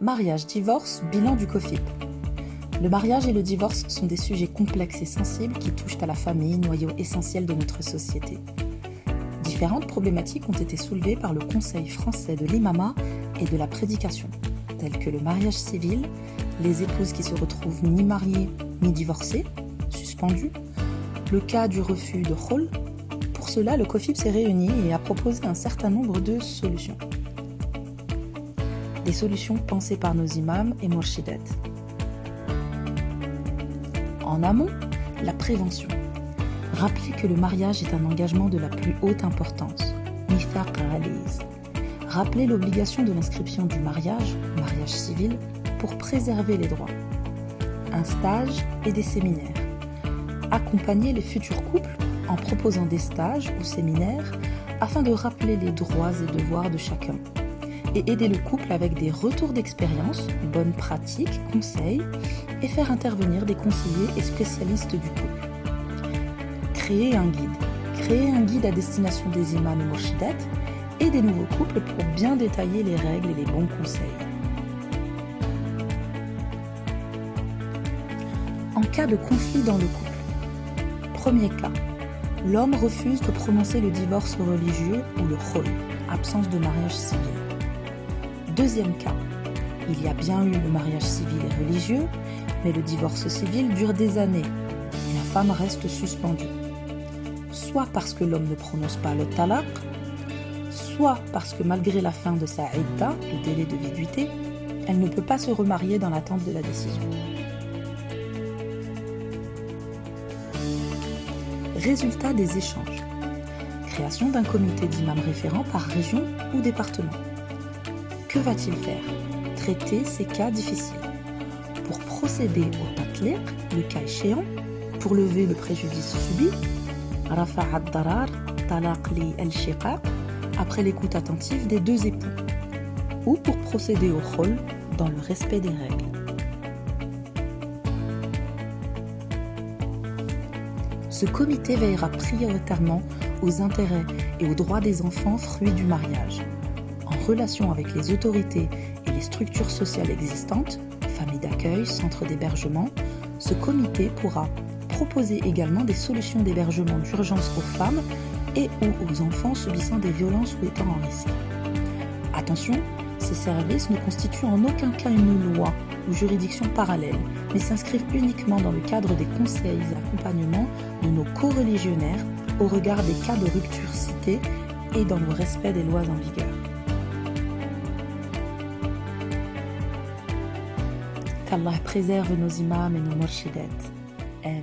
Mariage, divorce, bilan du COFIP. Le mariage et le divorce sont des sujets complexes et sensibles qui touchent à la famille, noyau essentiel de notre société. Différentes problématiques ont été soulevées par le Conseil français de l'imama et de la prédication, telles que le mariage civil, les épouses qui se retrouvent ni mariées ni divorcées, suspendues, le cas du refus de khol. Pour cela, le COFIP s'est réuni et a proposé un certain nombre de solutions. Des solutions pensées par nos imams et morshidettes. En amont, la prévention. Rappelez que le mariage est un engagement de la plus haute importance. Mithaq ghaliz. Rappelez l'obligation de l'inscription du mariage civil, pour préserver les droits. Un stage et des séminaires. Accompagner les futurs couples en proposant des stages ou séminaires afin de rappeler les droits et devoirs de chacun et aider le couple avec des retours d'expérience, bonnes pratiques, conseils et faire intervenir des conseillers et spécialistes du couple. Créer un guide à destination des imams et morshidettes et des nouveaux couples pour bien détailler les règles et les bons conseils. En cas de conflit dans le couple. Premier cas, l'homme refuse de prononcer le divorce religieux ou le khol, absence de mariage civil. Deuxième cas, il y a bien eu le mariage civil et religieux, mais le divorce civil dure des années et la femme reste suspendue. Soit parce que l'homme ne prononce pas le talaq, soit parce que malgré la fin de sa idda, le délai de viduité, elle ne peut pas se remarier dans l'attente de la décision. Résultat des échanges. Création d'un comité d'imams référents par région ou département. Que va-t-il faire? Traiter ces cas difficiles. Pour procéder au tatliq, le cas échéant, pour lever le préjudice subi, rafa' ad-darar, talaq li al-shiqaq, après l'écoute attentive des deux époux, ou pour procéder au khol dans le respect des règles. Ce comité veillera prioritairement aux intérêts et aux droits des enfants fruits du mariage. En relation avec les autorités et les structures sociales existantes, familles d'accueil, centres d'hébergement, ce comité pourra proposer également des solutions d'hébergement d'urgence aux femmes et ou aux enfants subissant des violences ou étant en risque. Attention, ces services ne constituent en aucun cas une loi ou juridiction parallèle, mais s'inscrivent uniquement dans le cadre des conseils et accompagnements de nos co-religionnaires au regard des cas de rupture cités et dans le respect des lois en vigueur. Qu'Allah préserve nos imams et nos morshidettes. Amin.